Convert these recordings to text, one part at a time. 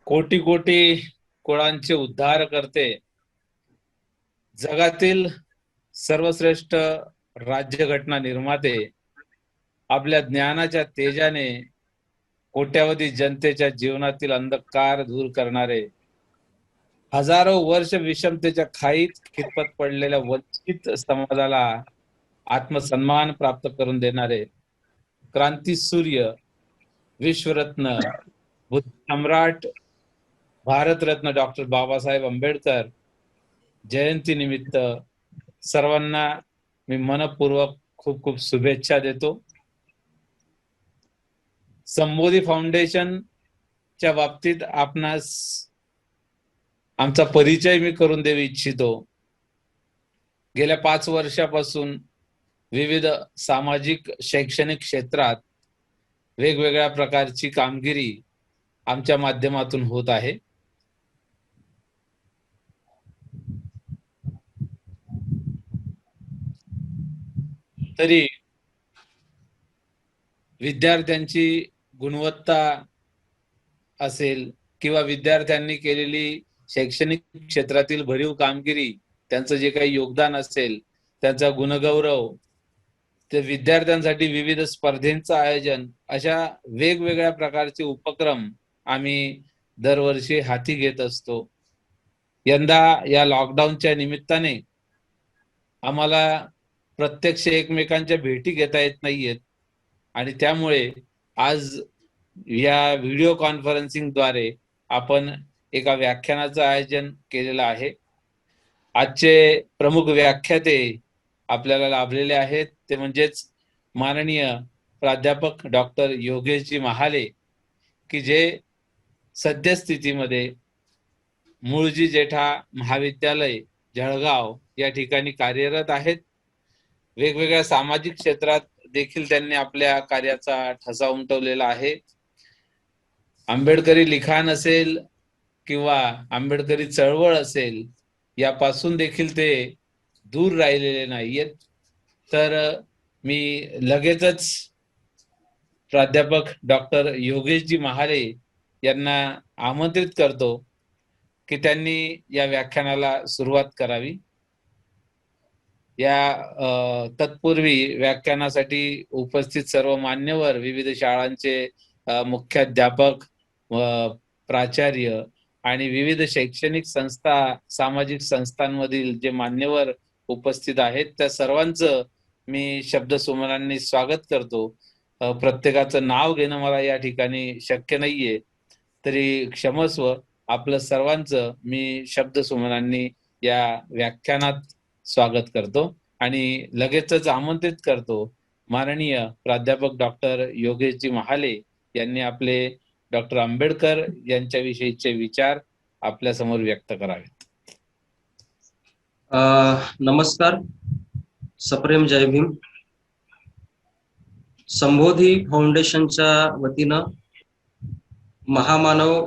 कोटी कोटी कुळांचे उद्धार करते, जगातील सर्वश्रेष्ठ राज्यघटना निर्माते, आपल्या ज्ञानाच्या तेजाने कोट्यावधी जनतेच्या जीवनातील अंधकार दूर करणारे, हजारो वर्ष विषमतेच्या खाईत खितपत पडलेल्या वंचित समाजाला आत्मसन्मान प्राप्त करून देणारे क्रांती सूर्य, विश्वरत्न, बुद्ध सम्राट, भारतरत्न डॉक्टर बाबासाहेब आंबेडकर जयंती निमित्त सर्वांना मी मनपूर्वक खूप खूप शुभेच्छा देतो. संबोधी फाउंडेशनच्या बाबतीत आपणास आमचा परिचय मी करून देऊ इच्छितो. गेल्या 5 वर्षापासून विविध सामाजिक शैक्षणिक क्षेत्रात वेगवेगळ्या प्रकारची कामगिरी आमच्या माध्यमातून होत आहे. तरी विद्यार्थ्यांची गुणवत्ता असेल किंवा विद्यार्थ्यांनी केलेली शैक्षणिक क्षेत्रातील भरीव कामगिरी, त्यांचं जे काही योगदान असेल, त्यांचा गुणगौरव, ते विद्यार्थ्यांसाठी विविध स्पर्धेंचं आयोजन, अशा वेगवेगळ्या प्रकारचे उपक्रम आम्ही दरवर्षी हाती घेत असतो. यंदा या लॉकडाऊनच्या निमित्ताने आम्हाला प्रत्यक्ष एकमेकांच्या भेटी घेता येत नाहीयेत आणि त्यामुळे आज या व्हिडिओ कॉन्फरन्सिंगद्वारे आपण एका व्याख्यानाचं आयोजन केलेलं आहे. आजचे प्रमुख व्याख्याते आपल्याला लाभलेले आहेत, ते म्हणजेच माननीय प्राध्यापक डॉक्टर योगेशजी महाले, की जे सद्यस्थितीमध्ये मूळजी जेठा महाविद्यालय जळगाव या ठिकाणी कार्यरत आहेत. वेगवेगळ्या सामाजिक क्षेत्रात देखील त्यांनी आपल्या कार्याचा ठसा उमटवलेला आहे. आंबेडकरी लिखाण असेल किंवा आंबेडकरी चळवळ असेल, यापासून देखील ते दूर राहिलेले नाहीयेत. तर मी लगेचच प्राध्यापक डॉक्टर योगेशजी महाले यांना आमंत्रित करतो की त्यांनी या व्याख्यानाला सुरुवात करावी. या तत्पूर्वी व्याख्यानासाठी उपस्थित सर्व मान्यवर, विविध शाळांचे मुख्याध्यापक, प्राचार्य आणि विविध शैक्षणिक संस्था, सामाजिक संस्थांमधील जे मान्यवर उपस्थित आहेत, त्या सर्वांचं मी शब्दसुमनांनी स्वागत करतो. प्रत्येकाचं नाव घेणं मला या ठिकाणी शक्य नाहीये, तरी क्षमस्व, आपलं सर्वांचं मी शब्दसुमनांनी या व्याख्यानात स्वागत करतो आणि लगेचच आमंत्रित करतो माननीय प्राध्यापक डॉक्टर योगेशजी महाले यांनी आपले डॉक्टर आंबेडकर यांच्याविषयीचे विचार आपल्या समोर व्यक्त करावेत. नमस्कार, सप्रेम जय भीम. संबोधी फाउंडेशनच्या वतीनं महामानव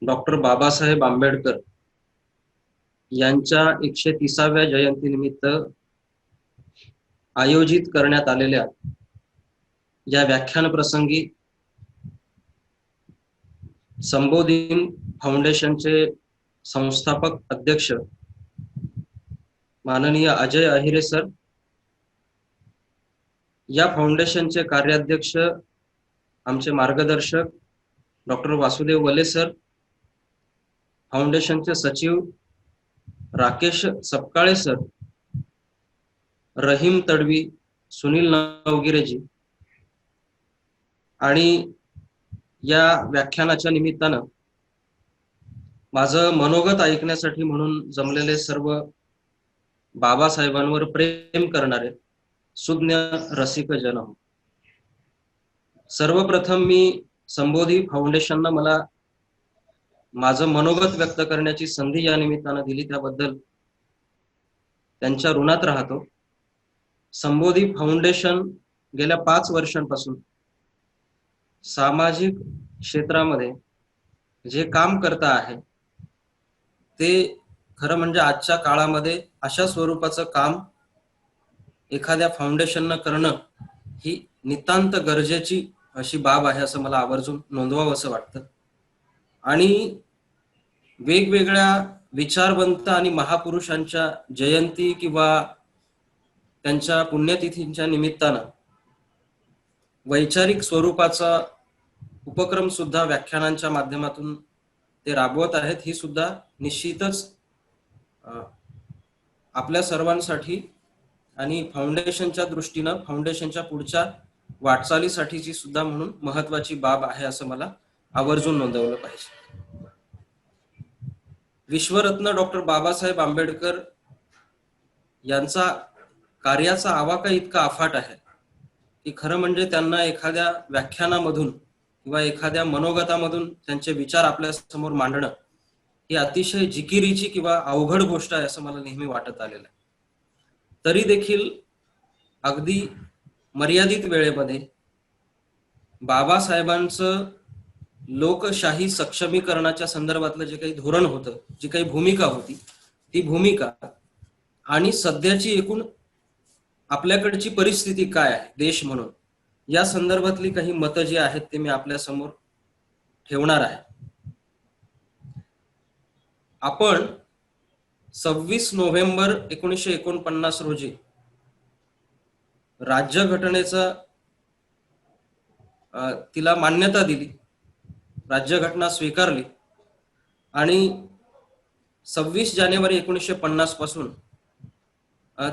डॉक्टर बाबासाहेब आंबेडकर यांच्या 130व्या जयंतीनिमित्त आयोजित करण्यात आलेल्या या व्याख्यान प्रसंगी संबोधी फाउंडेशनचे संस्थापक अध्यक्ष माननीय अजय अहिरे सर, या फाउंडेशनचे कार्याध्यक्ष आमचे मार्गदर्शक डॉक्टर वासुदेव वले सर, फाउंडेशनचे सचिव राकेश सपकाळे सर, रहीम तडवी, सुनील नवगिरेजी, आणि या व्याख्यानाच्या निमित्तानं माझं मनोगत ऐकण्यासाठी म्हणून जमलेले सर्व बाबासाहेबांवर प्रेम करणारे सुज्ञ रसिक जन. सर्वप्रथम मी संबोधी फाउंडेशननं मला माझं मनोगत व्यक्त करण्याची संधी या निमित्तानं दिली, त्याबद्दल त्यांच्या ऋणात राहतो. संबोधी फाउंडेशन गेल्या 5 वर्षांपासून सामाजिक क्षेत्रामध्ये जे काम करता आहे, ते खरं म्हणजे आजच्या काळामध्ये अशा स्वरूपाचं काम एखाद्या फाउंडेशननं करणं ही नितांत गरजेची अशी बाब आहे, असं मला आवर्जून नोंदवावं असं वाटतं. आणि वेगवेगळ्या विचारवंत आणि महापुरुषांच्या जयंती किंवा त्यांच्या पुण्यतिथींच्या निमित्तानं वैचारिक स्वरूपाचा उपक्रम सुद्धा व्याख्यानांच्या माध्यमातून ते राबवत आहेत. ही सुद्धा निश्चितच आपल्या सर्वांसाठी आणि फाउंडेशनच्या दृष्टीनं फाउंडेशनच्या पुढच्या वाटचालीसाठीची सुद्धा म्हणून महत्वाची बाब आहे असं मला आवर्जून नोंदवलं पाहिजे. विश्वरत्न डॉक्टर बाबासाहेब आंबेडकर यांचा कार्याचा आवाका इतका अफाट आहे की खरं म्हणजे त्यांना एखाद्या व्याख्यानामधून किंवा एखाद्या मनोगतामधून त्यांचे विचार आपल्या समोर मांडणं ही अतिशय जिकिरीची किंवा अवघड गोष्ट आहे असं मला नेहमी वाटत आलेलं आहे. तरी देखील अगदी मर्यादित वेळेमध्ये बाबासाहेबांचं लोकशाही सक्षमीकरणाच्या संदर्भातलं जे काही धोरण होतं, जी काही भूमिका होती, ती भूमिका आणि सध्याची एकूण आपल्याकडची परिस्थिती काय आहे देश म्हणून, या संदर्भातली काही मतं जी आहेत ते मी आपल्या समोर ठेवणार आहे. आपण 26 नोव्हेंबर 1949 रोजी राज्यघटनेचा तिला मान्यता दिली, राज्यघटना स्वीकारली आणि 26 जानेवारी 1950 पासून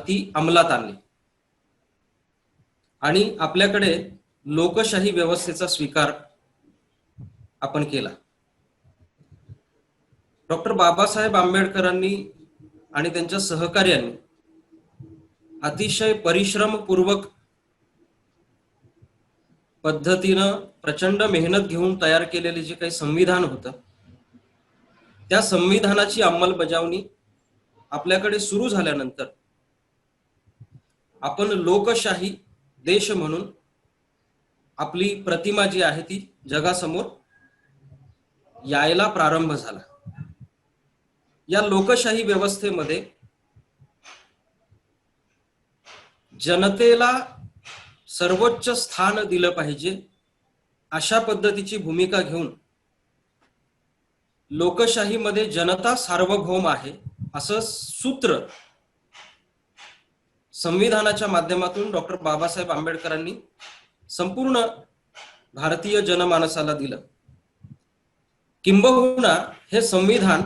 ती अंमलात आणली आणि आपल्याकडे लोकशाही व्यवस्थेचा स्वीकार आपण केला. डॉक्टर बाबासाहेब आंबेडकरांनी आणि त्यांच्या सहकार्यांनी अतिशय परिश्रमपूर्वक पद्धतीनं प्रचंड मेहनत घेऊन तयार केलेले जे काही संविधान होतं, त्या संविधानाची अंमलबजावणी आपल्याकडे सुरू झाल्यानंतर आपण लोकशाही देश म्हणून आपली प्रतिमा जी आहे ती जगासमोर यायला प्रारंभ झाला. या लोकशाही व्यवस्थेमध्ये जनतेला सर्वोच्च स्थान दिलं पाहिजे अशा पद्धतीची भूमिका घेऊन लोकशाहीमध्ये जनता सार्वभौम आहे असं सूत्र संविधानाच्या माध्यमातून डॉक्टर बाबासाहेब आंबेडकरांनी संपूर्ण भारतीय जनमानसाला दिलं. किंबहुना हे संविधान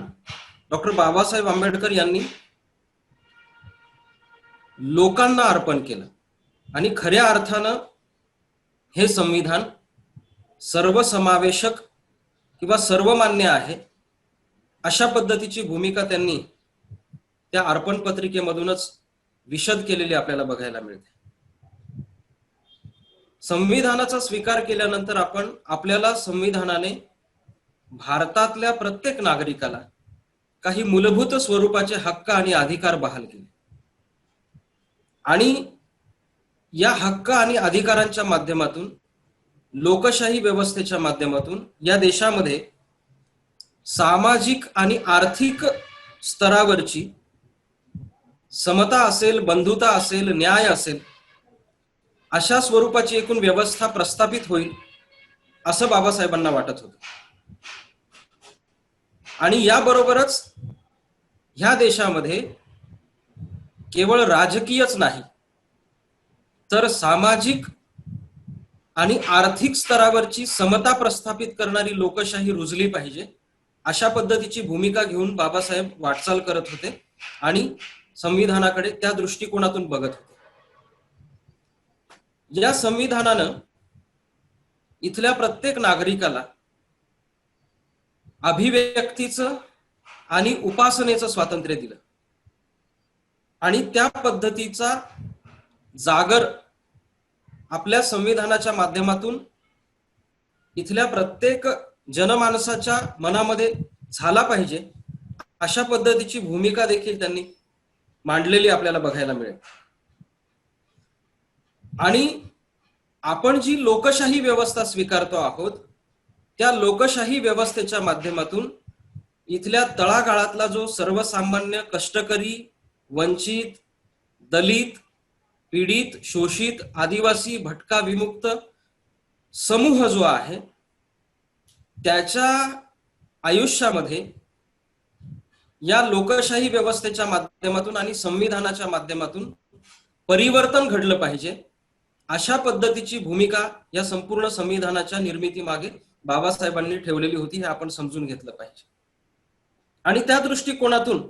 डॉक्टर बाबासाहेब आंबेडकर यांनी लोकांना अर्पण केलं आणि खऱ्या अर्थानं हे संविधान सर्वसमावेशक किंवा सर्वमान्य आहे अशा पद्धतीची भूमिका त्यांनी त्या अर्पण पत्रिकेमधूनच विशद केलेली आपल्याला बघायला मिळते. संविधानाचा स्वीकार केल्यानंतर आपल्याला संविधानाने भारतातल्या प्रत्येक नागरिकाला काही मूलभूत स्वरूपाचे हक्क आणि अधिकार बहाल केले आणि या हक्क आणि अधिकारांच्या माध्यमातून लोकशाही व्यवस्थेच्या माध्यमातून या देशामध्ये सामाजिक आणि आर्थिक स्तरावरची समता असेल, बंधुता असेल, न्याय असेल अशा स्वरूपाची एकूण व्यवस्था प्रस्थापित होईल असं बाबासाहेबांना वाटत होतं. आणि याबरोबरच ह्या देशामध्ये केवळ राजकीयच नाही तर सामाजिक आणि आर्थिक स्तरावरची समता प्रस्थापित करणारी लोकशाही रुजली पाहिजे अशा पद्धतीची भूमिका घेऊन बाबासाहेब वाटचाल करत होते आणि संविधानाकडे त्या दृष्टिकोनातून बघत होते. या संविधानानं इथल्या प्रत्येक नागरिकाला अभिव्यक्तीचं आणि उपासनेचं स्वातंत्र्य दिलं आणि त्या पद्धतीचा जागर आपल्या संविधानाच्या माध्यमातून इथल्या प्रत्येक जनमानसाच्या मनामध्ये झाला पाहिजे अशा पद्धतीची भूमिका देखील त्यांनी मांडलेली आपल्याला बघायला मिळेल. आणि आपण जी लोकशाही व्यवस्था स्वीकारतो आहोत त्या लोकशाही व्यवस्थेच्या माध्यमातून इथल्या तळागाळातला जो सर्वसामान्य कष्टकरी, वंचित, दलित, पीडित, शोषित, आदिवासी, भटका, विमुक्त समूह जो आहे त्याच्या आयुष्यामध्ये या लोकशाही व्यवस्थेच्या माध्यमातून आणि संविधानाच्या माध्यमातून परिवर्तन घडलं पाहिजे, अशा पद्धतीची भूमिका या संपूर्ण संविधानाच्या निर्मितीमागे बाबासाहेबांनी ठेवलेली होती, हे आपण समजून घेतलं पाहिजे. आणि त्या दृष्टिकोनातून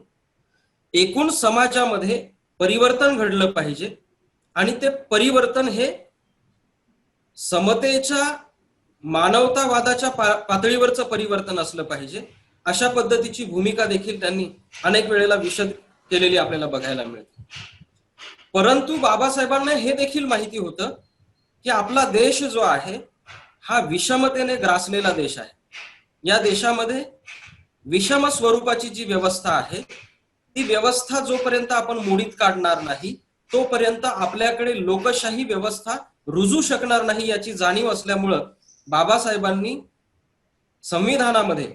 एकूण समाजामध्ये परिवर्तन घडलं पाहिजे आणि ते परिवर्तन हे समतेच्या मानवतावादाच्या पातळीवरचं परिवर्तन असलं पाहिजे, अशा पद्धतीची भूमिका देखील त्यांनी अनेक वेळेला विशद केलेली आपल्याला बघायला मिळते. परंतु बाबासाहेबांना हे देखील माहिती होतं की आपला देश जो आहे हा विषमतेने ग्रासलेला देश आहे. या देशामध्ये विषम स्वरूपाची जी व्यवस्था आहे ती व्यवस्था जोपर्यंत आपण मोडीत काढणार नाही तोपर्यंत आपल्याकडे लोकशाही व्यवस्था रुजू शकणार नाही, याची जाणीव असल्यामुळं बाबासाहेबांनी संविधानामध्ये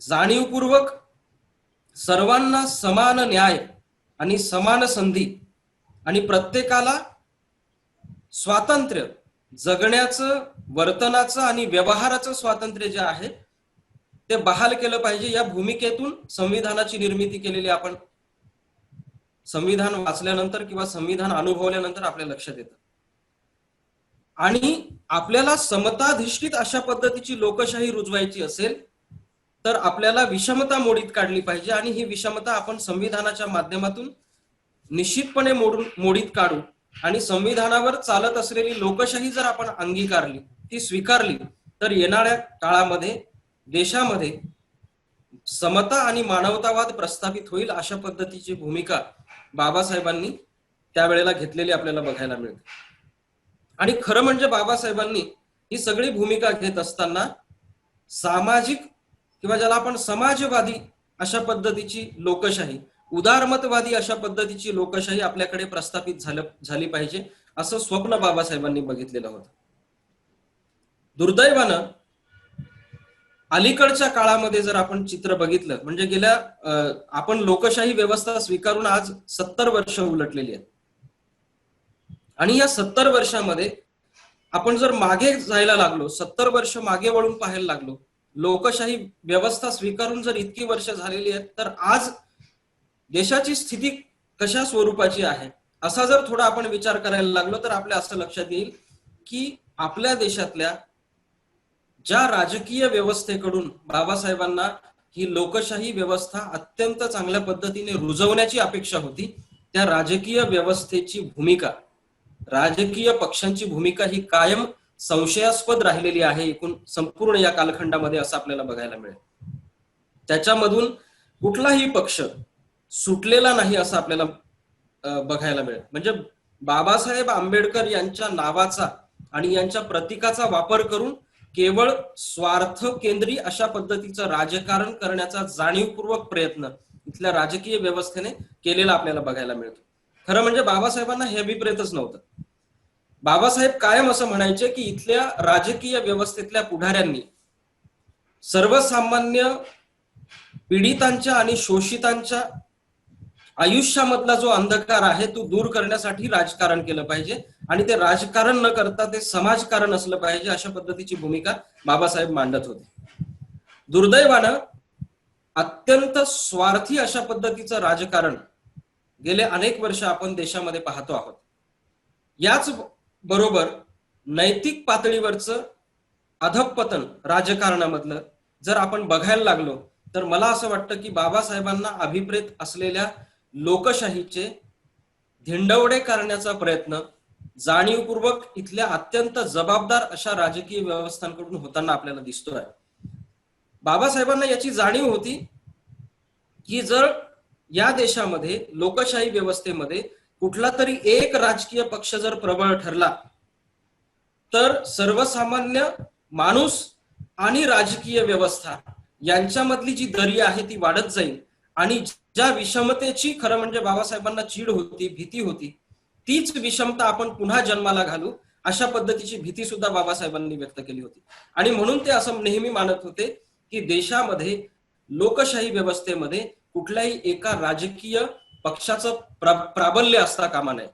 जाणीवपूर्वक सर्वांना समान न्याय आणि समान संधी आणि प्रत्येकाला स्वातंत्र्य, जगण्याचं, वर्तनाचं आणि व्यवहाराचं स्वातंत्र्य जे आहे ते बहाल केलं पाहिजे, या भूमिकेतून संविधानाची निर्मिती केलेली आपण संविधान वाचल्यानंतर किंवा संविधान अनुभवल्यानंतर आपल्या लक्षात येतं. आणि आपल्याला समताधिष्ठित अशा पद्धतीची लोकशाही रुजवायची असेल तर आपल्याला विषमता मोडीत काढली पाहिजे आणि ही विषमता आपण संविधानाच्या माध्यमातून निश्चितपणे मोडीत काढू आणि संविधानावर चालत असलेली लोकशाही जर आपण अंगीकारली, ती स्वीकारली, तर येणाऱ्या काळामध्ये देशामध्ये समता आणि मानवतावाद प्रस्थापित होईल, अशा पद्धतीची भूमिका बाबासाहेबांनी त्यावेळेला घेतलेली आपल्याला बघायला मिळते. आणि खरं म्हणजे बाबासाहेबांनी ही सगळी भूमिका घेत असताना सामाजिक किंवा ज्याला आपण समाजवादी अशा पद्धतीची लोकशाही, उदारमतवादी अशा पद्धतीची लोकशाही आपल्याकडे प्रस्थापित झाली पाहिजे, असं स्वप्न बाबासाहेबांनी बघितलेलं होतं. दुर्दैवानं अलीकडच्या काळामध्ये जर आपण चित्र बघितलं, म्हणजे गेल्या आपण लोकशाही व्यवस्था स्वीकारून आज 70 वर्ष उलटलेली आहेत आणि या 70 वर्षामध्ये आपण जर मागे जायला लागलो, 70 वर्ष मागे वळून पाहायला लागलो, लोकशाही व्यवस्था स्वीकारून जर इतकी वर्ष झालेली आहेत, तर आज देशाची स्थिती कशा स्वरूपाची आहे असा जर थोडा आपण विचार करायला लागलो तर आपल्या असं लक्षात येईल की आपल्या देशातल्या ज्या राजकीय व्यवस्थेकडून बाबासाहेबांना ही लोकशाही व्यवस्था अत्यंत चांगल्या पद्धतीने रुजवण्याची अपेक्षा होती, त्या राजकीय व्यवस्थेची भूमिका, राजकीय पक्षांची भूमिका ही कायम संशयास्पद राहिलेली आहे एकूण संपूर्ण या कालखंडामध्ये, असं आपल्याला बघायला मिळेल. त्याच्यामधून कुठलाही पक्ष सुटलेला नाही असं आपल्याला बघायला मिळेल. म्हणजे बाबासाहेब आंबेडकर यांच्या नावाचा आणि यांच्या प्रतीकाचा वापर करून केवळ स्वार्थ केंद्री अशा पद्धतीचं राजकारण करण्याचा जाणीवपूर्वक प्रयत्न इथल्या राजकीय व्यवस्थेने केलेला आपल्याला बघायला मिळतो. खरं म्हणजे बाबासाहेबांना हे अभिप्रेतच नव्हतं. बाबासाहेब कायम असं म्हणायचे की इथल्या राजकीय व्यवस्थेतल्या पुढाऱ्यांनी सर्वसामान्य पीडितांच्या आणि शोषितांच्या आयुष्यामधला जो अंधकार आहे तो दूर करण्यासाठी राजकारण केलं पाहिजे आणि ते राजकारण न करता ते समाजकारण असलं पाहिजे, अशा पद्धतीची भूमिका बाबासाहेब मांडत होते. दुर्दैवानं अत्यंत स्वार्थी अशा पद्धतीचं राजकारण गेले अनेक वर्ष आपण देशामध्ये पाहतो आहोत. याच बरोबर नैतिक पातळीवरचं अधःपतन राजकारणामधलं जर आपण बघायला लागलो तर मला असं वाटतं की बाबासाहेबांना अभिप्रेत असलेल्या लोकशाहीचे धिंडवडे करण्याचा प्रयत्न जाणीवपूर्वक इथल्या अत्यंत जबाबदार अशा राजकीय व्यवस्थांकडून होताना आपल्याला दिसतोय. बाबासाहेबांना याची जाणीव होती की जर या देशामध्ये लोकशाही व्यवस्थेमध्ये कुठला तरी एक राजकीय पक्ष जर प्रबळ ठरला तर सर्वसामान्य माणूस आणि राजकीय व्यवस्था यांच्यामधली जी दरी आहे ती वाढत जाईल आणि ज्या विषमतेची खरं म्हणजे बाबासाहेबांना चीड होती, भीती होती, तीच विषमता आपण पुन्हा जन्माला घालू अशा पद्धतीची भीती सुद्धा बाबासाहेबांनी व्यक्त केली होती. आणि म्हणून ते असं नेहमी मानत होते की देशामध्ये लोकशाही व्यवस्थेमध्ये कुठल्याही एका राजकीय पक्षाचं प्राबल्य असता कामा नये.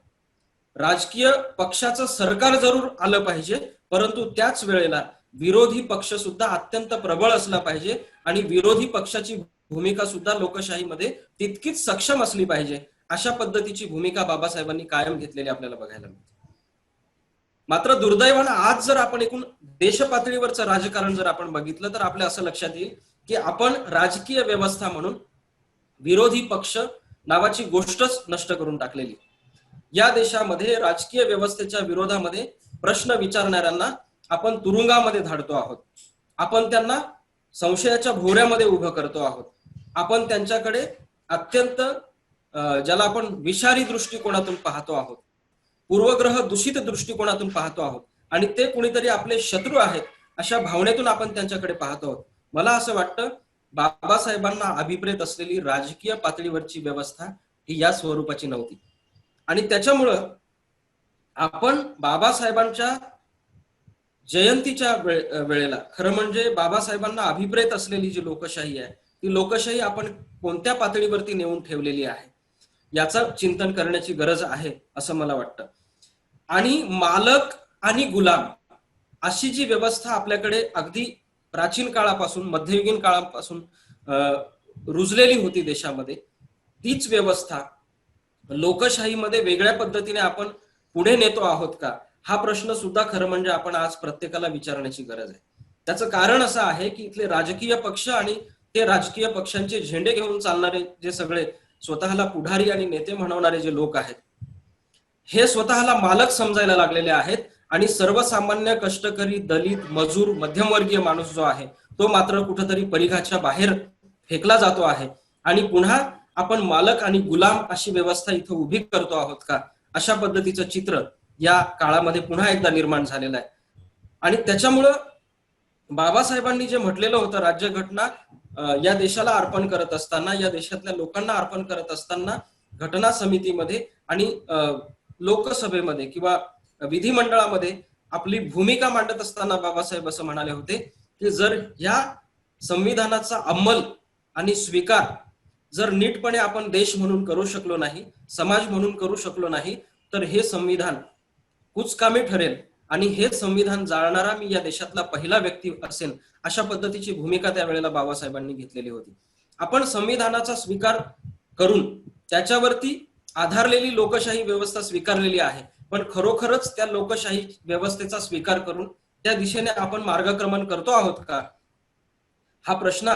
राजकीय पक्षाचं सरकार जरूर आलं पाहिजे, परंतु त्याच वेळेला विरोधी पक्ष सुद्धा अत्यंत प्रबळ असला पाहिजे आणि विरोधी पक्षाची भूमिका सुद्धा लोकशाहीमध्ये तितकीच सक्षम असली पाहिजे, अशा पद्धतीची भूमिका बाबासाहेबांनी कायम घेतलेली आपल्याला बघायला मिळते. मात्र दुर्दैवानं आज जर आपण एकूण देश पातळीवरचं राजकारण जर आपण बघितलं तर आपल्या असं लक्षात येईल की आपण राजकीय व्यवस्था म्हणून विरोधी पक्ष नावाची गोष्टच नष्ट करून टाकलेली. या देशामध्ये राजकीय व्यवस्थेच्या विरोधामध्ये प्रश्न विचारणाऱ्यांना आपण तुरुंगामध्ये धाडतो आहोत, आपण त्यांना संशयाच्या भोवऱ्यामध्ये उभं करतो आहोत, आपण त्यांच्याकडे अत्यंत ज्याला आपण विषारी दृष्टिकोनातून पाहतो आहोत, पूर्वग्रह दूषित दृष्टिकोनातून पाहतो आहोत आणि ते कुणीतरी आपले शत्रू आहेत अशा भावनेतून आपण त्यांच्याकडे पाहतो आहोत. मला असं वाटतं बाबासाहेबांना अभिप्रेत असलेली राजकीय पातळीवरची व्यवस्था ही या स्वरूपाची नव्हती आणि त्याच्यामुळं आपण बाबासाहेबांच्या जयंतीच्या वेळेला खरं म्हणजे बाबासाहेबांना अभिप्रेत असलेली जी लोकशाही आहे ती लोकशाही आपण कोणत्या पातळीवरती नेऊन ठेवलेली आहे याचं चिंतन करण्याची गरज आहे असं मला वाटतं. आणि मालक आणि गुलाम अशी जी व्यवस्था आपल्याकडे अगदी प्राचीन काळापासून मध्ययुगीन काळापासून रुजलेली होती देशामध्ये, तीच व्यवस्था लोकशाहीमध्ये वेगळ्या पद्धतीने आपण पुढे नेतो आहोत का, हा प्रश्न सुद्धा खरं म्हणजे आपण आज प्रत्येकाला विचारण्याची गरज आहे. त्याचं कारण असं आहे की इथले राजकीय पक्ष आणि ते राजकीय पक्षांचे झेंडे घेऊन चालणारे जे सगळे स्वतःला पुढारी आणि नेते म्हणवणारे जे लोक आहेत, हे स्वतःला मालक समजायला लागलेले आहेत आणि सर्वसामान्य कष्टकरी दलित मजूर मध्यमवर्गीय माणूस जो आहे तो मात्र कुठेतरी परिघाच्या बाहेर फेकला जातो आहे आणि पुन्हा आपण मालक आणि गुलाम अशी व्यवस्था इथं उभी करतो आहोत का, अशा पद्धतीचं चित्र या काळामध्ये पुन्हा एकदा निर्माण झालेलं आहे. आणि त्याच्यामुळं बाबासाहेबांनी जे म्हटलेलं होतं राज्यघटना या देशाला अर्पण करत असताना, या देशातल्या लोकांना अर्पण करत असताना घटना समितीमध्ये आणि लोकसभेमध्ये किंवा विधिमंडळामध्ये आपली भूमिका मांडत असताना बाबासाहेब असं म्हणाले होते की जर या संविधानाचा अंमल आणि स्वीकार जर नीटपणे आपण देश म्हणून करू शकलो नाही, समाज म्हणून करू शकलो नाही, तर हे संविधान कुचकामी ठरेल आणि हे संविधान जाळणारा मी या देशातला पहिला व्यक्ती असेल, अशा पद्धतीची भूमिका त्यावेळेला बाबासाहेबांनी घेतलेली होती. आपण संविधानाचा स्वीकार करून त्याच्यावरती आधारलेली लोकशाही व्यवस्था स्वीकारलेली आहे, पण खरोखरच त्या लोकशाही व्यवस्थेचा स्वीकार करून त्या दिशेने आपण मार्गक्रमण करतो आहोत का, हा प्रश्न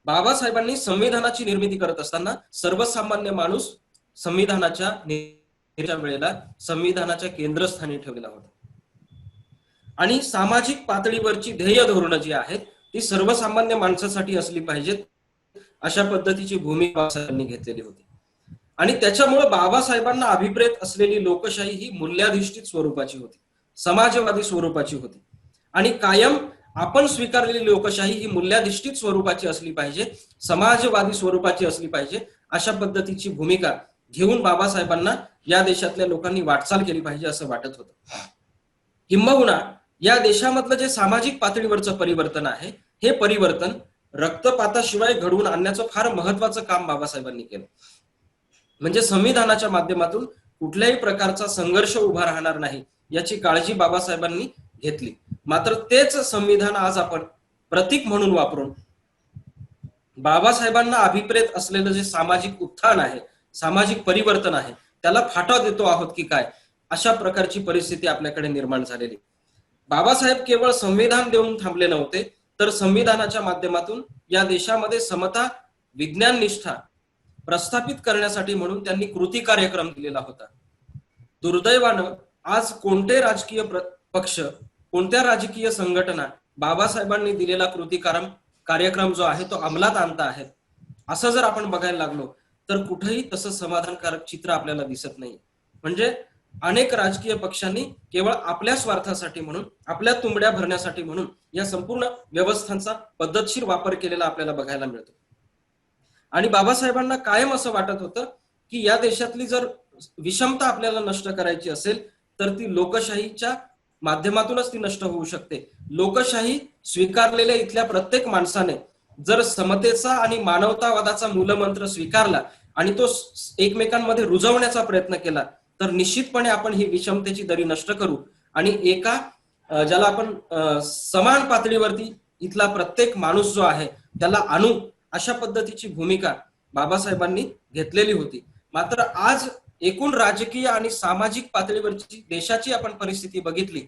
बाबासाहेबांनी संविधानाची निर्मिती करत असताना सर्वसामान्य माणूस संविधानाच्या वेळेला संविधानाच्या केंद्रस्थानी ठेवलेला होता आणि सामाजिक पातळीवरची ध्येय धोरणं जी आहेत ती सर्वसामान्य माणसासाठी असली पाहिजेत, अशा पद्धतीची भूमिका बाबासाहेबांनी घेतलेली होती. आणि त्याच्यामुळे बाबासाहेबांना अभिप्रेत असलेली लोकशाही ही मूल्याधिष्ठित स्वरूपाची होती, समाजवादी स्वरूपाची होती आणि कायम आपण स्वीकारलेली लोकशाही ही मूल्याधिष्ठित स्वरूपाची असली पाहिजे, समाजवादी स्वरूपाची असली पाहिजे, अशा पद्धतीची भूमिका घेऊन बाबासाहेबांना या देशातल्या लोकांनी वाटचाल केली पाहिजे असं वाटत होतं. किंबहुना या देशामधलं जे सामाजिक पातळीवरचं परिवर्तन आहे हे परिवर्तन रक्तपाताशिवाय घडवून आणण्याचं फार महत्वाचं काम बाबासाहेबांनी केलं. म्हणजे संविधानाच्या माध्यमातून कुठल्याही प्रकारचा संघर्ष उभा राहणार नाही याची काळजी बाबासाहेबांनी घेतली. मात्र तेच संविधान आज आपण प्रतीक म्हणून वापरून बाबासाहेबांना अभिप्रेत असलेलं जे सामाजिक उत्थान आहे, सामाजिक परिवर्तन आहे, त्याला फाटा देतो आहोत की काय, अशा प्रकारची परिस्थिती आपल्याकडे निर्माण झालेली. बाबासाहेब केवळ संविधान देऊन थांबले नव्हते, तर संविधानाच्या माध्यमातून या देशामध्ये समता, विज्ञान निष्ठा प्रस्थापित करण्यासाठी म्हणून त्यांनी कृती कार्यक्रम दिलेला होता. दुर्दैवानं आज कोणते राजकीय पक्ष, कोणत्या राजकीय संघटना बाबासाहेबांनी दिलेला कृती कार्यक्रम जो आहे तो अंमलात आणता आहेत असं जर आपण बघायला लागलो तर कुठेही तसं समाधानकारक चित्र आपल्याला दिसत नाही. म्हणजे अनेक राजकीय पक्षांनी केवळ आपल्या स्वार्थासाठी म्हणून, आपल्या तुंबड्या भरण्यासाठी म्हणून या संपूर्ण व्यवस्थांचा पद्धतशीर वापर केलेला आपल्याला बघायला मिळतो. आणि बाबासाहेबांना कायम असं वाटत होतं की या देशातली जर विषमता आपल्याला नष्ट करायची असेल तर ती लोकशाहीच्या माध्यमातूनच ती नष्ट होऊ शकते. लोकशाही स्वीकारलेल्या इथल्या प्रत्येक माणसाने जर समतेचा आणि मानवतावादाचा मूलमंत्र स्वीकारला आणि तो एकमेकांमध्ये रुजवण्याचा प्रयत्न केला तर निश्चितपणे आपण ही विषमतेची दरी नष्ट करू आणि एका ज्याला आपण समान पातळीवरती इथला प्रत्येक माणूस जो आहे त्याला आणू, अशा पद्धतीची भूमिका बाबासाहेबांनी घेतलेली होती. मात्र आज एकूण राजकीय आणि सामाजिक पातळीवरची देशाची आपण परिस्थिती बघितली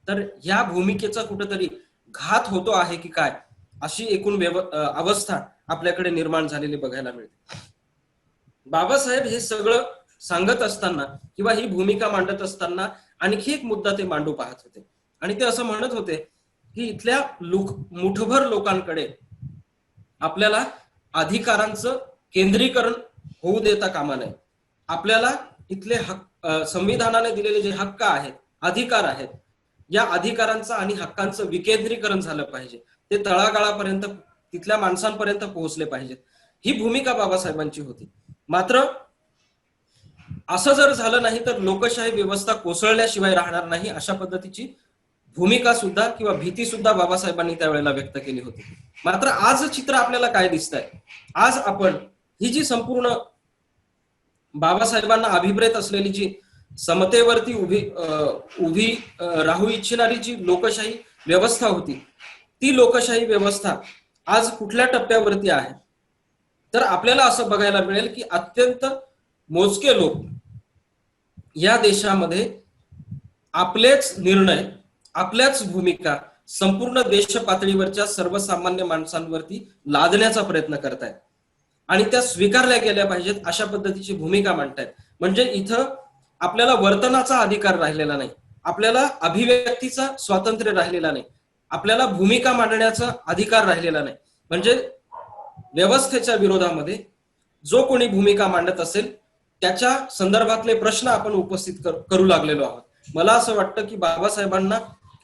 तर ह्या भूमिकेचा कुठेतरी घात होतो आहे की काय, अशी एकूण अवस्था आपल्याकडे निर्माण झालेली बघायला मिळते. बाबासाहेब हे सगळं सांगत असताना किंवा ही भूमिका मांडत असताना आणखी एक मुद्दा ते मांडू पाहत होते आणि ते असं म्हणत होते की इथल्या मुठभर लोकांकडे आपल्याला अधिकारांचं केंद्रीकरण होऊ देता कामा नये. आपल्याला इथले संविधानाने दिलेले जे हक्क आहेत, अधिकार आहेत, या अधिकारांचं आणि हक्कांचं विकेंद्रीकरण झालं पाहिजे. ते तळागाळापर्यंत तिथल्या माणसांपर्यंत पोहोचले पाहिजेत. ही भूमिका बाबासाहेबांची होती. मात्र असं जर झालं नाही तर लोकशाही व्यवस्था कोसळल्याशिवाय राहणार नाही, अशा पद्धतीची भूमिका सुद्धा किंवा भीती सुद्धा बाबासाहेबांनी त्यावेळेला व्यक्त केली होती. मात्र आज चित्र आपल्याला काय दिसतंय, आज आपण ही जी संपूर्ण बाबासाहेबांना अभिप्रेत असलेली जी समतेवरती उभी राहू इच्छिणारी जी लोकशाही व्यवस्था होती, ती लोकशाही व्यवस्था आज कुठल्या टप्प्यावरती आहे, तर आपल्याला असं बघायला मिळेल की अत्यंत मोजके लोक या देशामध्ये आपलेच निर्णय, आपल्याच भूमिका संपूर्ण देश पातळीवरच्या सर्वसामान्य माणसांवरती लादण्याचा प्रयत्न करतायत आणि त्या स्वीकारल्या गेल्या पाहिजेत अशा पद्धतीची भूमिका मांडतायत. म्हणजे इथं आपल्याला वर्तनाचा अधिकार राहिलेला नाही, आपल्याला अभिव्यक्तीचा स्वातंत्र्य राहिलेला नाही, आपल्याला भूमिका मांडण्याचा अधिकार राहिलेला नाही. म्हणजे व्यवस्थेच्या विरोधामध्ये जो कोणी भूमिका मांडत असेल त्याच्या संदर्भातले प्रश्न आपण उपस्थित करू लागलेलो आहोत. मला असं वाटतं की बाबासाहेबांना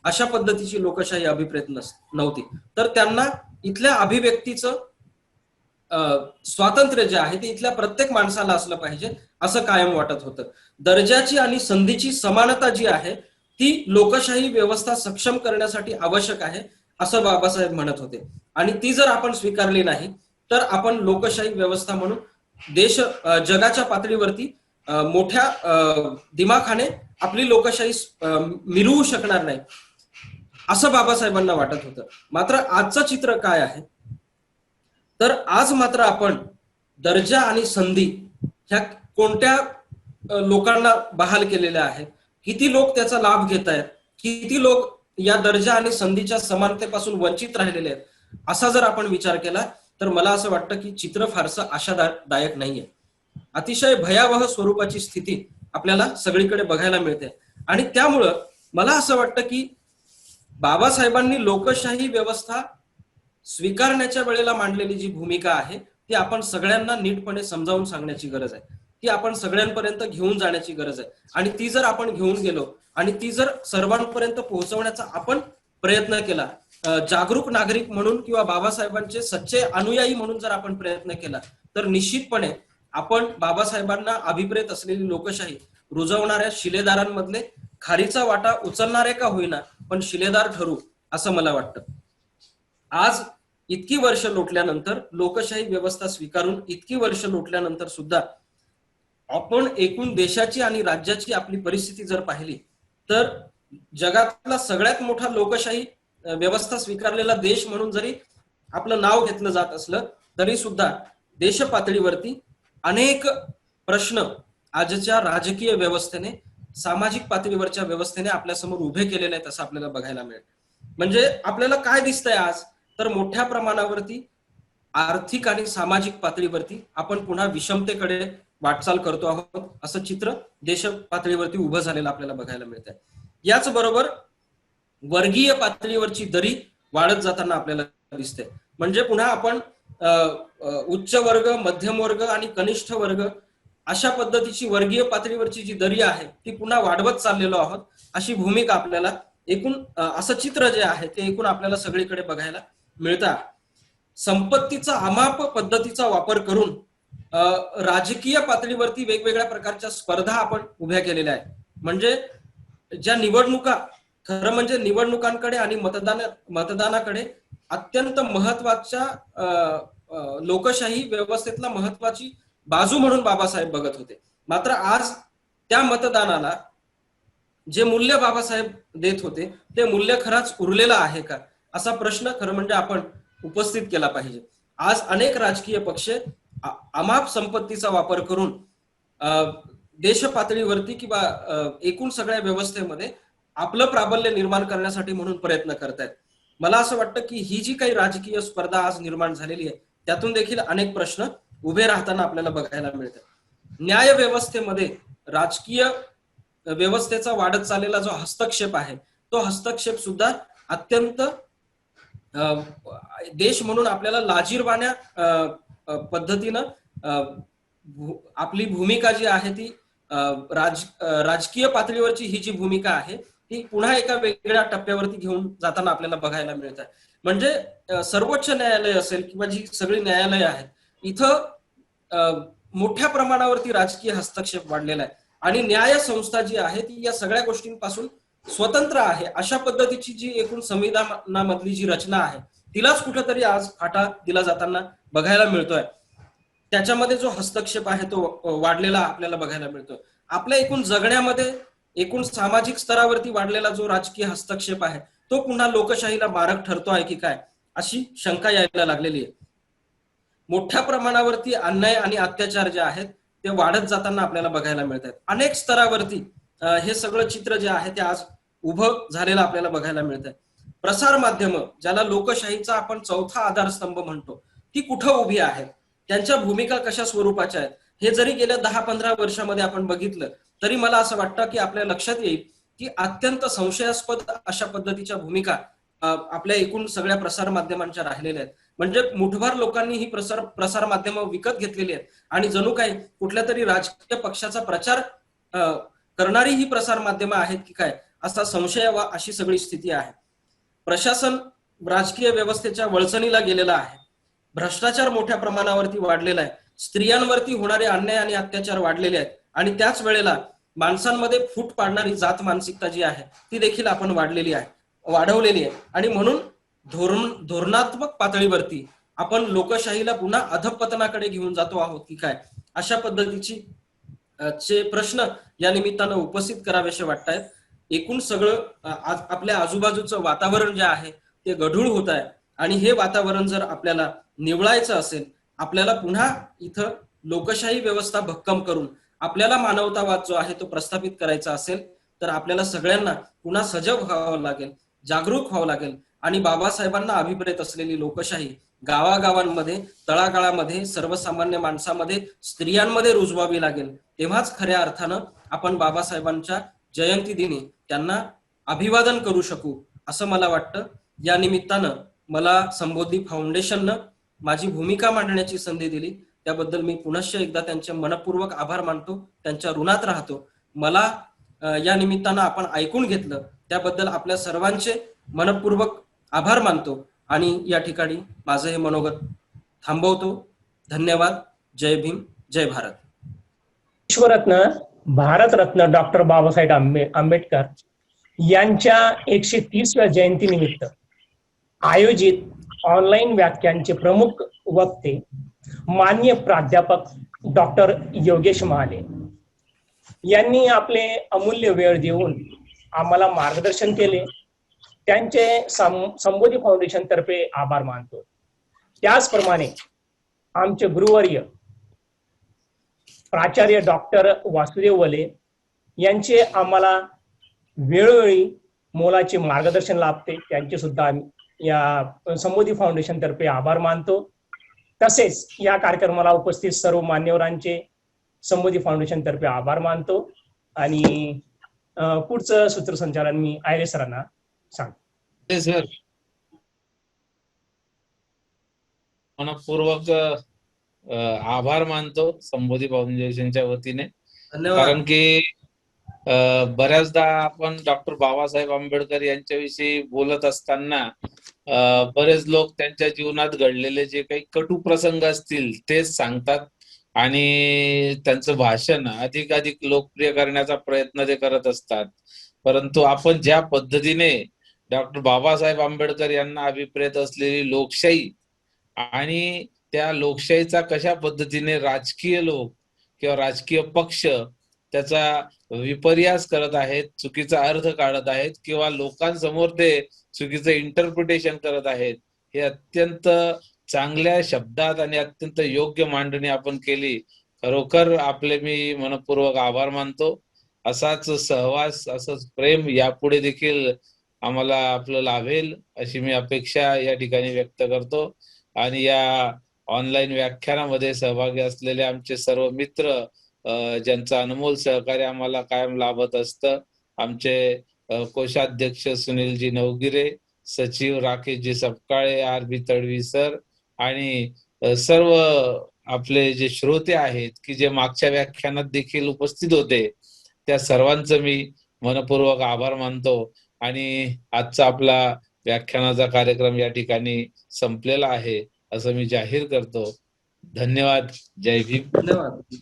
अशा पद्धतीची लोकशाही अभिप्रेत नव्हती, तर त्यांना इथल्या अभिव्यक्तीचं स्वातंत्र्य जे आहे ते इथल्या प्रत्येक माणसाला असलं पाहिजे असं कायम वाटत होतं. दर्जाची आणि संधीची समानता जी आहे ती लोकशाही व्यवस्था सक्षम करण्यासाठी आवश्यक आहे असं बाबासाहेब म्हणत होते. आणि ती जर आपण स्वीकारली नाही तर आपण लोकशाही व्यवस्था म्हणून देश जगाच्या पातळीवरती मोठ्या दिमाखाने आपली लोकशाही मिरवू शकणार नाही असं बाबासाहेबांना वाटत होतं. मात्र आजचं चित्र काय आहे, तर आज मात्र आपण दर्जा आणि संधी ह्या कोणत्या लोकांना बहाल केलेल्या आहेत, किती लोक त्याचा लाभ घेत आहेत, किती लोक या दर्जा आणि संधीच्या समानतेपासून वंचित राहिलेले आहेत, असा जर आपण विचार केला तर मला असं वाटतं की चित्र फारसं आशादायक नाहीये. अतिशय भयावह स्वरूपाची स्थिती आपल्याला सगळीकडे बघायला मिळते. आणि त्यामुळं मला असं वाटतं की बाबासाहेबांनी लोकशाही व्यवस्था स्वीकारण्याच्या वेळेला मांडलेली जी भूमिका आहे ती आपण सगळ्यांना नीटपणे समजावून सांगण्याची गरज आहे, ती आपण सगळ्यांपर्यंत घेऊन जाण्याची गरज आहे. आणि ती जर आपण घेऊन गेलो आणि ती जर सर्वांपर्यंत पोहोचवण्याचा आपण प्रयत्न केला, जागरूक नागरिक म्हणून किंवा बाबासाहेबांचे सच्चे अनुयायी म्हणून जर आपण प्रयत्न केला तर निश्चितपणे आपण बाबासाहेबांना अभिप्रेत असलेली लोकशाही रुजवणाऱ्या शिलेदारांमधले खारीचा वाटा उचलणारे का होईना पण शिलेदार ठरू असं मला वाटतं. आज इतकी वर्ष लोटल्यानंतर, लोकशाही व्यवस्था स्वीकारून इतकी वर्ष लोटल्यानंतर सुद्धा आपण एकूण देशाची आणि राज्याची आपली परिस्थिती जर पाहिली तर जगातला सगळ्यात मोठा लोकशाही व्यवस्था स्वीकारलेला देश म्हणून जरी आपलं नाव घेतलं जात असलं तरी सुद्धा देश पातळीवरती अनेक प्रश्न आजच्या राजकीय व्यवस्थेने, सामाजिक पातळीवरच्या व्यवस्थेने आपल्यासमोर उभे केलेले आहेत असं आपल्याला बघायला मिळेल. म्हणजे आपल्याला काय दिसतंय आज, तर मोठ्या प्रमाणावरती आर्थिक आणि सामाजिक पातळीवरती आपण पुन्हा विषमतेकडे वाटचाल करतो आहोत असं चित्र देश पातळीवरती उभं झालेलं आपल्याला बघायला मिळतंय. याच बरोबर वर्गीय पातळीवरची दरी वाढत जाताना आपल्याला दिसते. म्हणजे पुन्हा आपण उच्च वर्ग, मध्यम वर्ग आणि कनिष्ठ वर्ग अशा पद्धतीची वर्गीय पातळीवरची जी दरी आहे ती पुन्हा वाढवत चाललेलो आहोत अशी भूमिका आपल्याला एकूण असं चित्र जे आहे ते एकूण आपल्याला सगळीकडे बघायला मिळतं. संपत्तीचा अमाप पद्धतीचा वापर करून राजकीय पातळीवरती वेगवेगळ्या प्रकारच्या स्पर्धा आपण उभ्या केलेल्या आहेत. म्हणजे ज्या निवडणुका, खरं म्हणजे निवडणुकांकडे आणि मतदानाकडे अत्यंत महत्वाच्या लोकशाही व्यवस्थेतला महत्वाची बाजू म्हणून बाबासाहेब बघत होते. मात्र आज त्या मतदानाला जे मूल्य बाबासाहेब देत होते ते मूल्य खरंच उरलेलं आहे का, असा प्रश्न खरं म्हणजे आपण उपस्थित केला पाहिजे. आज अनेक राजकीय पक्ष अमाप संपत्तीचा वापर करून देश पातळीवरती किंवा एकूण सगळ्या व्यवस्थेमध्ये आपलं प्राबल्य निर्माण करण्यासाठी म्हणून प्रयत्न करतायत. मला असं वाटतं की ही जी काही राजकीय स्पर्धा आज निर्माण झालेली आहे त्यातून देखील अनेक प्रश्न उभे राहताना आपल्याला बघायला मिळतात. न्याय व्यवस्थेमध्ये राजकीय व्यवस्थेचा वाढत चाललेला जो हस्तक्षेप आहे तो हस्तक्षेप सुद्धा अत्यंत देश म्हणून आपल्याला लाजिरवाण्या पद्धतीनं आपली भूमिका जी आहे ती राजकीय पातळीवरची ही जी भूमिका आहे ती पुन्हा एका वेगळ्या टप्प्यावरती घेऊन जाताना आपल्याला बघायला मिळत आहे. म्हणजे सर्वोच्च न्यायालय असेल किंवा जी सगळी न्यायालय आहेत इथं मोठ्या प्रमाणावरती राजकीय हस्तक्षेप वाढलेला आहे आणि न्याय संस्था जी आहे ती या सगळ्या गोष्टींपासून स्वतंत्र आहे अशा पद्धतीची जी एकूण संविधानामधली जी रचना आहे तिलाच कुठेतरी आज फाटा दिला जाताना बघायला मिळतोय. त्याच्यामध्ये जो हस्तक्षेप आहे तो वाढलेला आपल्याला बघायला मिळतोय. आपल्या एकूण जगण्यामध्ये एकूण सामाजिक स्तरावरती वाढलेला जो राजकीय हस्तक्षेप आहे तो पुन्हा लोकशाहीला मारक ठरतो आहे की काय अशी शंका यायला लागलेली आहे. मोठ्या प्रमाणावरती अन्याय आणि अत्याचार जे आहेत ते वाढत जाताना आपल्याला बघायला मिळत आहेत. अनेक स्तरावरती हे सगळं चित्र जे आहे ते आज उभं झालेलं आपल्याला बघायला मिळत आहे. प्रसार माध्यम ज्याला लोकशाहीचा आपण चौथा आधारस्तंभ म्हणतो ती कुठं उभी आहेत, त्यांच्या भूमिका कशा स्वरूपाच्या आहेत हे जरी गेल्या 10-15 वर्षामध्ये आपण बघितलं तरी मला असं वाटतं की आपल्या लक्षात येईल की अत्यंत संशयास्पद अशा पद्धतीच्या भूमिका आपल्या एकूण सगळ्या प्रसार माध्यमांच्या राहिलेल्या आहेत. म्हणजे मुठभर लोकांनी ही प्रसार माध्यमं विकत घेतलेली आहेत आणि जणू काही कुठल्या तरी राजकीय पक्षाचा प्रचार करणारी ही प्रसार माध्यमं आहेत की काय असा संशय वा अशी सगळी स्थिती आहे. प्रशासन राजकीय व्यवस्थेच्या वळचणीला गेलेला आहे. भ्रष्टाचार मोठ्या प्रमाणावरती वाढलेला आहे. स्त्रियांवरती होणारे अन्याय आणि अत्याचार वाढलेले आहेत आणि त्याच वेळेला माणसांमध्ये फूट पाडणारी जात मानसिकता जी आहे ती देखील आपण वाढवलेली आहे आणि म्हणून धोरणात्मक पातळीवरती आपण लोकशाहीला पुन्हा अधपतनाकडे घेऊन जातो आहोत की काय अशा पद्धतीची प्रश्न या निमित्तानं उपस्थित करावेसे वाटतायत. एकूण सगळं आपल्या आजूबाजूचं वातावरण जे आहे ते गढूळ होत आहे आणि हे वातावरण जर आपल्याला निवळायचं असेल, आपल्याला पुन्हा इथं लोकशाही व्यवस्था भक्कम करून आपल्याला मानवतावाद जो आहे तो प्रस्थापित करायचा असेल तर आपल्याला सगळ्यांना पुन्हा सजग व्हावं लागेल, जागरूक व्हावं लागेल आणि बाबासाहेबांना अभिप्रेत असलेली लोकशाही गावागावांमध्ये, तळागाळामध्ये, सर्वसामान्य माणसामध्ये, स्त्रियांमध्ये रुजवावी लागेल. तेव्हाच खऱ्या अर्थानं आपण बाबासाहेबांच्या जयंती दिनी त्यांना अभिवादन करू शकू असं मला वाटतं. या निमित्तानं मला संबोधी फाउंडेशननं माझी भूमिका मांडण्याची संधी दिली त्याबद्दल मी पुनश्च एकदा त्यांचे मनपूर्वक आभार मानतो, त्यांच्या ऋणात राहतो. मला या निमित्तानं आपण ऐकून घेतलं त्याबद्दल आपल्या सर्वांचे मनपूर्वक आभार मानतो आणि या ठिकाणी माझं हे मनोगत थांबवतो. धन्यवाद. जय भीम, जय भारत. विश्वरत्न भारतरत्न डॉक्टर बाबासाहेब आंबेडकर यांच्या 130व्या जयंतीनिमित्त आयोजित ऑनलाईन व्याख्यानचे प्रमुख वक्ते माननीय प्राध्यापक डॉक्टर योगेश महाले यांनी आपले अमूल्य वेळ देऊन आम्हाला मार्गदर्शन केले. त्यांचे संबोधी फाउंडेशन तर्फे आभार मानतो. त्याचप्रमाणे आमचे गुरुवर्य प्राचार्य डॉक्टर वासुदेव वले यांचे आम्हाला वेळोवेळी मोलाचे मार्गदर्शन लाभते, त्यांचे सुद्धा या संबोधी फाउंडेशन तर्फे आभार मानतो. तसेच या कार्यक्रमाला उपस्थित सर्व मान्यवरांचे संबोधी फाउंडेशन तर्फे आभार मानतो आणि पुढचं सूत्रसंचालन मी आयरे सरांना सांगतो. सर मनपूर्वक आभार मानतो संबोधी फाउंडेशनच्या वतीने. कारण की बऱ्याचदा आपण डॉक्टर बाबासाहेब आंबेडकर यांच्याविषयी बोलत असताना बरेच लोक त्यांच्या जीवनात घडलेले जे काही कटू प्रसंग असतील तेच सांगतात आणि त्यांचं भाषण अधिकाधिक लोकप्रिय करण्याचा प्रयत्न ते करत असतात. परंतु आपण ज्या पद्धतीने डॉक्टर बाबासाहेब आंबेडकर यांना अभिप्रेत असलेली लोकशाही आणि त्या लोकशाहीचा कशा पद्धतीने राजकीय लोक किंवा राजकीय पक्ष त्याचा विपर्यास करत आहेत, चुकीचा अर्थ काढत आहेत किंवा लोकांसमोर ते चुकीचं इंटरप्रिटेशन करत आहेत. हे अत्यंत चांगल्या शब्दात आणि अत्यंत योग्य मांडणी आपण केली. खरोखर आपले मी मनपूर्वक आभार मानतो. असाच सहवास, असंच प्रेम यापुढे देखील आम्हाला आपलं लाभेल अशी मी अपेक्षा या ठिकाणी व्यक्त करतो. आणि या ऑनलाईन व्याख्यानामध्ये सहभागी असलेले आमचे सर्व मित्र, ज्यांचं अनमोल सहकार्य आम्हाला कायम लाभत असतं, आमचे कोषाध्यक्ष सुनीलजी नवगिरे, सचिव राकेशजी सपकाळे, आर.बी. तडवी सर आणि सर्व आपले जे श्रोते आहेत की जे मागच्या व्याख्यानात देखील उपस्थित होते, त्या सर्वांचं मी मनपूर्वक आभार मानतो. आणि आजचा आपला व्याख्यानाचा कार्यक्रम या ठिकाणी संपलेला आहे असं मी जाहीर करतो. धन्यवाद. जय भीम. धन्यवाद.